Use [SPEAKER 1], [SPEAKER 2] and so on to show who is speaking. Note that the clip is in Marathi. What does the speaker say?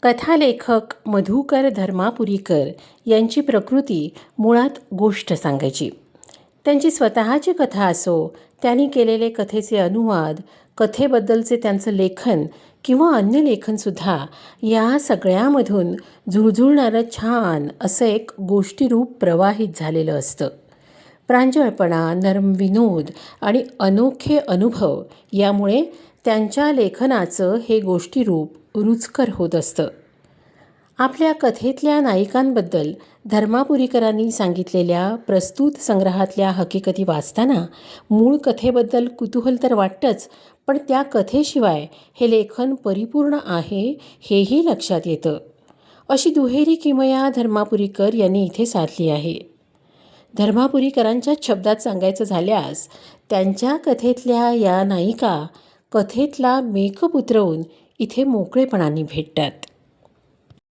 [SPEAKER 1] कथालेखक मधुकर धर्मापुरीकर यांची प्रकृती मुळात गोष्ट सांगायची. त्यांची स्वतःची कथा असो, त्यांनी केलेले कथेचे अनुवाद, कथेबद्दलचे त्यांचं लेखन किंवा अन्य लेखनसुद्धा या सगळ्यामधून झुळझुळणारं छान असं एक गोष्टीरूप प्रवाहित झालेलं असतं. प्रांजळपणा, नर्म विनोद आणि अनोखे अनुभव यामुळे त्यांच्या लेखनाचं हे गोष्टीरूप रुचकर होत असतं. आपल्या कथेतल्या नायिकांबद्दल धर्मापुरीकरांनी सांगितलेल्या प्रस्तुत संग्रहातल्या हकीकती वाचताना मूळ कथेबद्दल कुतूहल तर वाटतंच, पण त्या कथेशिवाय हे लेखन परिपूर्ण आहे हेही लक्षात येतं. अशी दुहेरी किमया धर्मापुरीकर यांनी इथे साधली आहे. धर्मापुरीकरांच्याच शब्दात सांगायचं झाल्यास त्यांच्या कथेतल्या या नायिका कथेतला मेकअप उतरवून इथे मोकळेपणाने भेटतात.